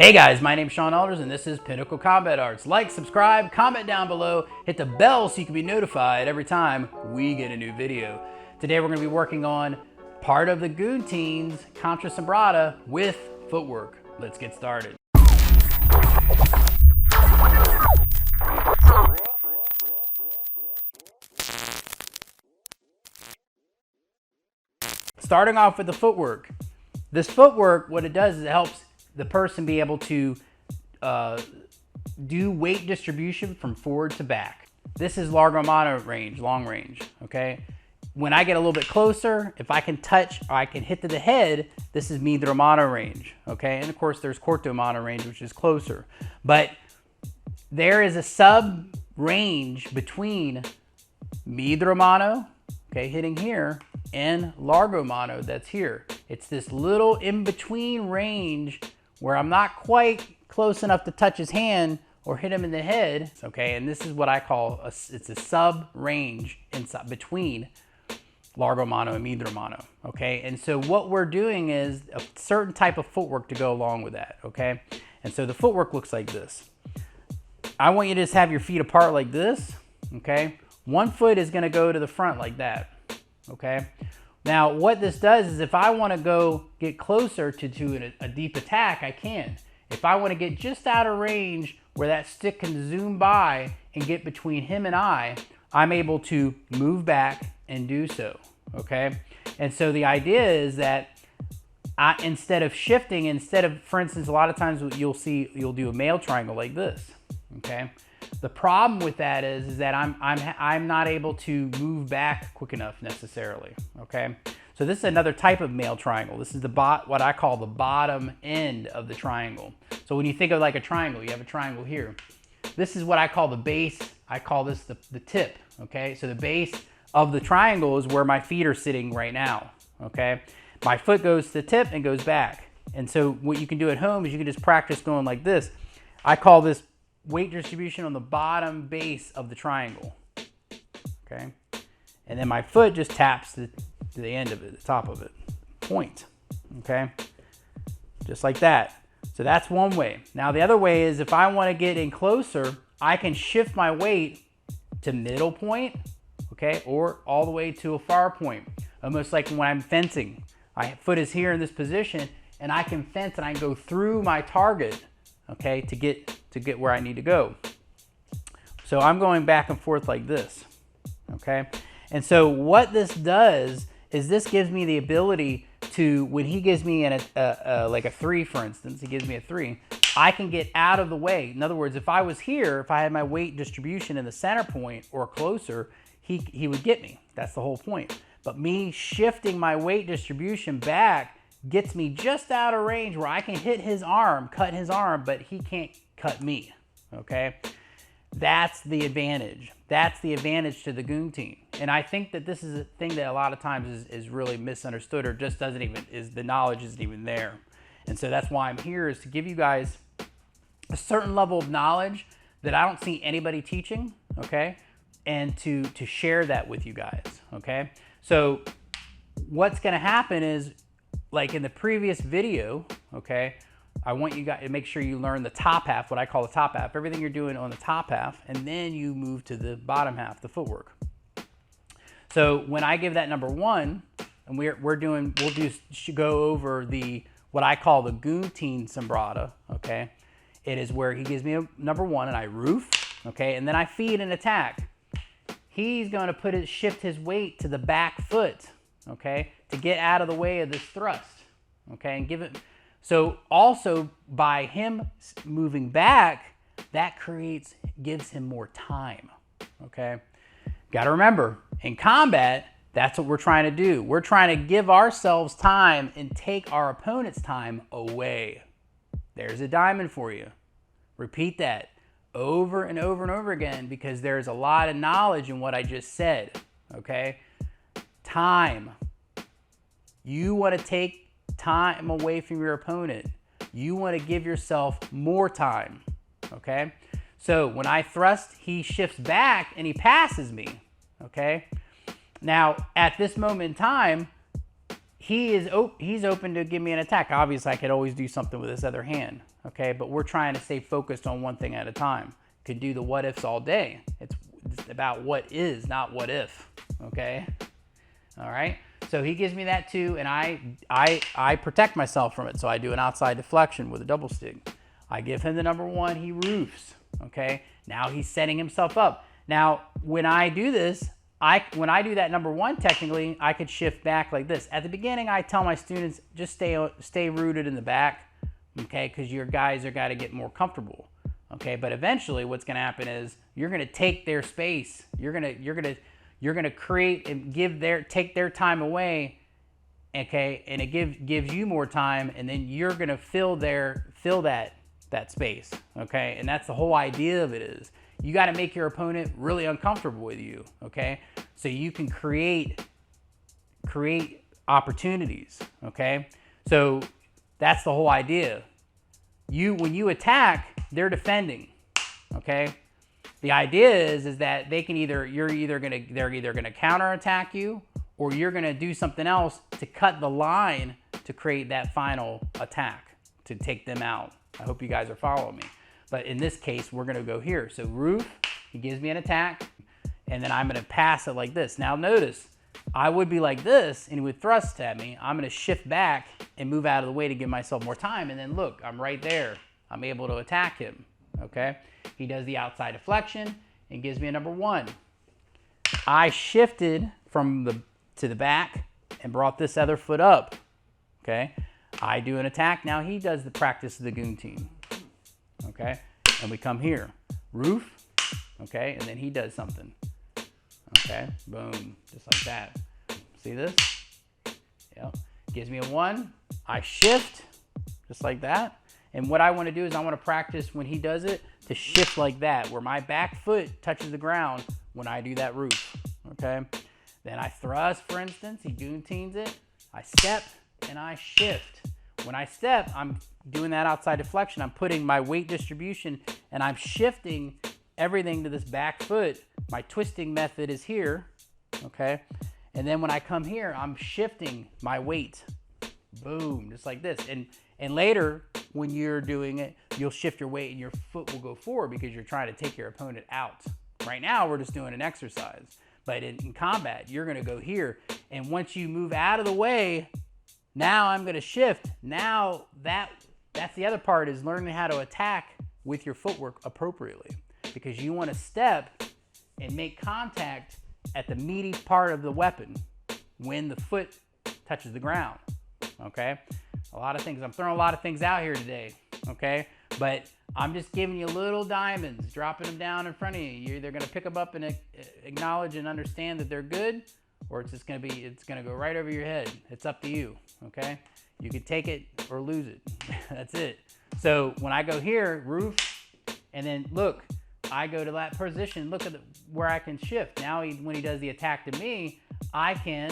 Hey guys, my name's Sean Alders and this is Pinnacle Combat Arts. Like, subscribe, comment down below, hit the bell so you can be notified every time we get a new video. Today we're going to be working on part of the Gunting's Contra Sombrata with footwork. Let's get started. Starting off with the footwork. This footwork, what it does is it helps the person be able to do weight distribution from forward to back. This is largo mano range, long range, okay? When I get a little bit closer, if I can touch or I can hit to the head, this is midro mano range, okay? And of course there's corto mano range, which is closer. But there is a sub range between midro mano, okay, hitting here, and largo mano that's here. It's this little in-between range where I'm not quite close enough to touch his hand or hit him in the head, okay? And this is what I call, it's a sub-range inside between largo mano and midro mano, okay? And so what we're doing is a certain type of footwork to go along with that, okay? And so the footwork looks like this. I want you to just have your feet apart like this, okay? One foot is gonna go to the front like that, okay? Now, what this does is if I want to go get closer to a deep attack, I can. If I want to get just out of range where that stick can zoom by and get between him and I'm able to move back and do so, okay? And so the idea is that instead of shifting, for instance, a lot of times you'll do a male triangle like this, okay? The problem with that is that I'm not able to move back quick enough necessarily, okay? So this is another type of male triangle. This is what I call the bottom end of the triangle. So when you think of like a triangle, you have a triangle here. This is what I call the base. I call this the tip, okay? So the base of the triangle is where my feet are sitting right now, okay? My foot goes to the tip and goes back. And so what you can do at home is you can just practice going like this. I call this weight distribution on the bottom base of the triangle, okay? And then my foot just taps to the end of it, the top of it, point, okay? Just like that. So that's one way. Now the other way is if I want to get in closer, I can shift my weight to middle point, okay? Or all the way to a far point, almost like when I'm fencing. My foot is here in this position and I can fence and I can go through my target, okay, to get where I need to go. So I'm going back and forth like this, okay? And so what this does is this gives me the ability to, when he gives me like a 3, for instance, he gives me a 3, I can get out of the way. In other words, if I was here, if I had my weight distribution in the center point or closer, he would get me. That's the whole point. But me shifting my weight distribution back gets me just out of range where I can hit his arm, cut his arm, but he can't cut me, okay? That's the advantage. That's the advantage to the Gunting. And I think that this is a thing that a lot of times is really misunderstood or just the knowledge isn't even there. And so that's why I'm here, is to give you guys a certain level of knowledge that I don't see anybody teaching, okay? And to share that with you guys, okay? So what's gonna happen is, like in the previous video, okay, I want you guys to make sure you learn the top half, what I call the top half, everything you're doing on the top half, and then you move to the bottom half, the footwork. So when I give that number 1, and we'll go over what I call the Gunting Sombrata, okay? It is where he gives me a number 1 and I roof, okay, and then I feed and attack. He's gonna shift his weight to the back foot, okay, to get out of the way of this thrust, okay, and give it. So also by him moving back, that gives him more time, okay? Got to remember, in combat, that's what we're trying to do. We're trying to give ourselves time and take our opponent's time away. There's a diamond for you. Repeat that over and over and over again, because there's a lot of knowledge in what I just said, okay? Time. You want to take time away from your opponent. You want to give yourself more time, okay? So when I thrust, he shifts back and he passes me, okay? Now, at this moment in time, he's open to give me an attack. Obviously, I could always do something with this other hand, okay? But we're trying to stay focused on one thing at a time. Could do the what ifs all day. It's about what is, not what if, okay? All right, so he gives me that too, and I protect myself from it, so I do an outside deflection with a double stick. I give him the number one, he roofs, okay? Now he's setting himself up. Now, when I do this, when I do that number one, technically, I could shift back like this. At the beginning, I tell my students, just stay rooted in the back, okay? Because your guys are got to get more comfortable, okay? But eventually, what's going to happen is you're going to take their space. You're going to create and take their time away, okay? And it gives you more time, and then you're going to fill that space, okay? And that's the whole idea of it is. You got to make your opponent really uncomfortable with you, okay? So you can create opportunities, okay? So that's the whole idea. When you attack, they're defending, okay? The idea is that they're either gonna counterattack you, or you're gonna do something else to cut the line to create that final attack to take them out. I hope you guys are following me. But in this case, we're gonna go here. So roof, he gives me an attack, and then I'm gonna pass it like this. Now notice, I would be like this, and he would thrust at me. I'm gonna shift back and move out of the way to give myself more time, and then look, I'm right there. I'm able to attack him, okay? He does the outside deflection and gives me a number one. I shifted to the back and brought this other foot up, okay? I do an attack, now he does the practice of the Gunting. Okay, and we come here, roof, okay, and then he does something, okay, boom, just like that. See this? Yep, gives me a one, I shift, just like that, and what I want to do is I want to practice when he does it to shift like that, where my back foot touches the ground when I do that roof, okay? Then I thrust, for instance, he Guntings it, I step, and I shift. When I step, I'm doing that outside deflection. I'm putting my weight distribution and I'm shifting everything to this back foot. My twisting method is here, okay? And then when I come here, I'm shifting my weight. Boom, just like this. And later, when you're doing it, you'll shift your weight and your foot will go forward because you're trying to take your opponent out. Right now, we're just doing an exercise. But in combat, you're gonna go here. And once you move out of the way, now I'm gonna shift. Now that's the other part, is learning how to attack with your footwork appropriately, because you wanna step and make contact at the meaty part of the weapon when the foot touches the ground, okay? A lot of things, I'm throwing a lot of things out here today, okay? But I'm just giving you little diamonds, dropping them down in front of you. You're either gonna pick them up and acknowledge and understand that they're good, or it's gonna go right over your head. It's up to you, okay? You can take it or lose it. That's it. So when I go here, roof, and then look, I go to that position, look at where I can shift. Now when he does the attack to me, I can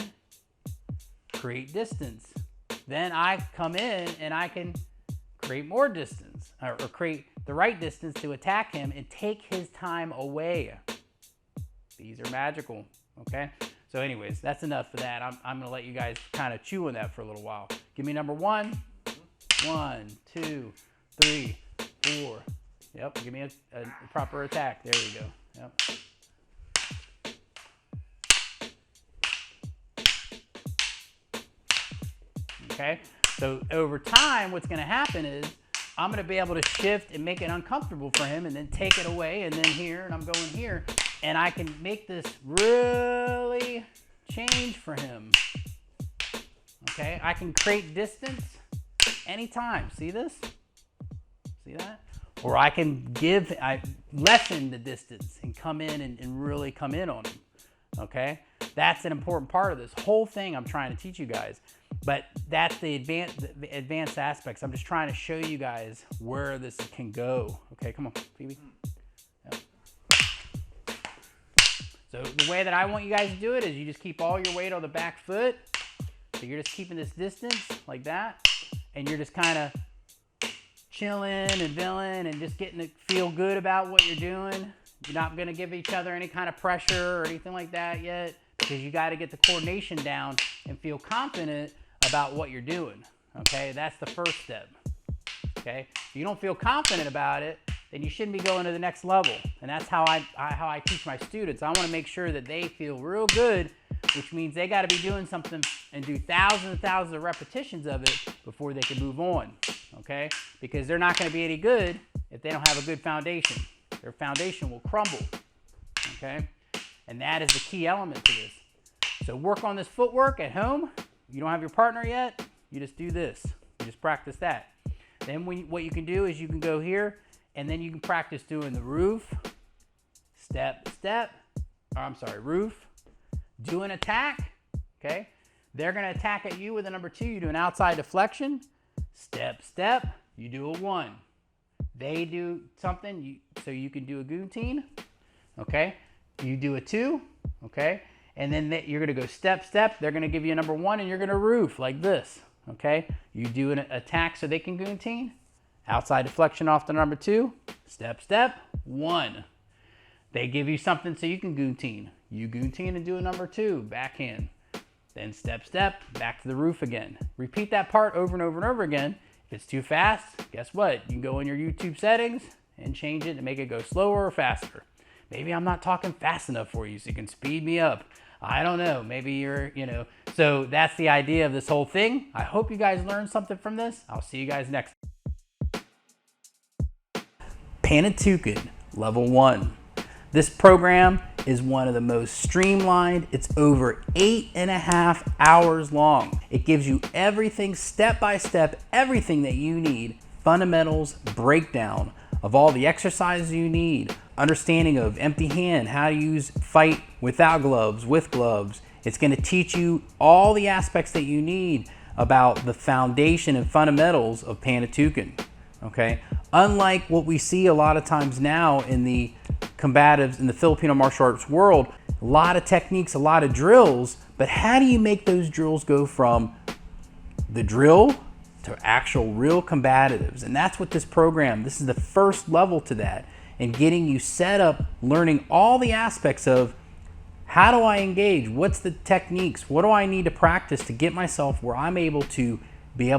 create distance. Then I come in and I can create more distance, or create the right distance to attack him and take his time away. These are magical, okay? So anyways, that's enough for that. I'm gonna let you guys kind of chew on that for a little while. Give me number one. 1, 2, 3, 4. Yep, give me a proper attack. There you go. Yep. Okay, so over time, what's gonna happen is I'm gonna be able to shift and make it uncomfortable for him and then take it away, and then here, and I'm going here, and I can make this really change for him. Okay, I can create distance anytime. See this? See that? Or I can lessen the distance and come in and really come in on him. Okay, that's an important part of this whole thing I'm trying to teach you guys. But that's the advanced aspects. I'm just trying to show you guys where this can go. Okay, come on, Phoebe. Yep. So the way that I want you guys to do it is you just keep all your weight on the back foot. So you're just keeping this distance like that, and you're just kind of chilling and villing and just getting to feel good about what you're doing. You're not going to give each other any kind of pressure or anything like that yet, because you got to get the coordination down and feel confident about what you're doing, okay? That's the first step, okay? If you don't feel confident about it, then you shouldn't be going to the next level. And that's how I teach my students. I want to make sure that they feel real good, which means they got to be doing something and do thousands and thousands of repetitions of it before they can move on, okay? Because they're not going to be any good if they don't have a good foundation. Their foundation will crumble, okay? And that is the key element to this. So work on this footwork at home. You don't have your partner yet, you just do this. You just practice that. Then what you can do is you can go here, and then you can practice doing the roof, step, step, or I'm sorry, roof, do an attack, okay? They're gonna attack at you with a number 2. You do an outside deflection, step, step, you do a 1. They do something, so you can do a gunting, okay? You do a 2, okay? And then you're gonna go step, step, they're gonna give you a number 1, and you're gonna roof like this, okay? You do an attack so they can gunting, outside deflection off the number 2, step, step, 1. They give you something so you can gunting. You gunting and do a number 2, backhand. Then step, step, back to the roof again. Repeat that part over and over and over again. If it's too fast, guess what? You can go in your YouTube settings and change it to make it go slower or faster. Maybe I'm not talking fast enough for you so you can speed me up. I don't know, maybe you're, so that's the idea of this whole thing. I hope you guys learned something from this. I'll see you guys next time. Panantukan, level 1. This program is one of the most streamlined. It's over 8.5 hours long. It gives you everything step by step, everything that you need, fundamentals, breakdown of all the exercises you need, understanding of empty hand, how to use fight without gloves, with gloves. It's gonna teach you all the aspects that you need about the foundation and fundamentals of Panantukan, okay? Unlike what we see a lot of times now in the combatives in the Filipino martial arts world, a lot of techniques, a lot of drills, but how do you make those drills go from the drill to actual real combatives? And that's what this program, this is the first level to that, and getting you set up, learning all the aspects of how do I engage, what's the techniques, what do I need to practice to get myself where I'm able to be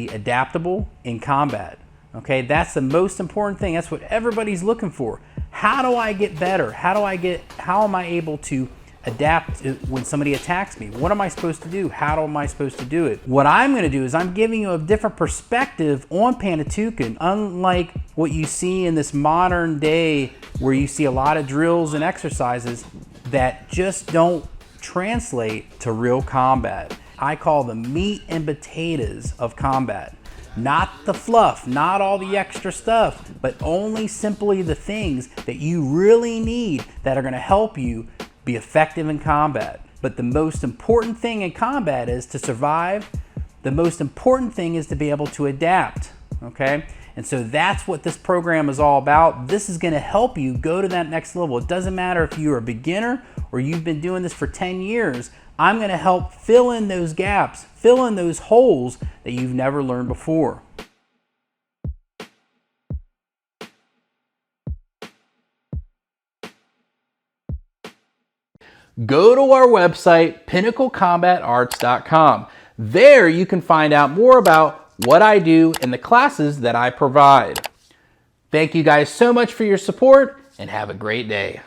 adaptable in combat. Okay, that's the most important thing. That's what everybody's looking for. How do I get better? How am I able to adapt when somebody attacks me? What am I supposed to do? How am I supposed to do it? What I'm gonna do is I'm giving you a different perspective on Panantukan, unlike what you see in this modern day where you see a lot of drills and exercises that just don't translate to real combat. I call the meat and potatoes of combat. Not the fluff, not all the extra stuff, but only simply the things that you really need that are gonna help you be effective in combat. But the most important thing in combat is to survive. The most important thing is to be able to adapt, okay? And so that's what this program is all about. This is gonna help you go to that next level. It doesn't matter if you're a beginner or you've been doing this for 10 years. I'm gonna help fill in those gaps, fill in those holes that you've never learned before. Go to our website, pinnaclecombatarts.com. There you can find out more about what I do and the classes that I provide. Thank you guys so much for your support and have a great day.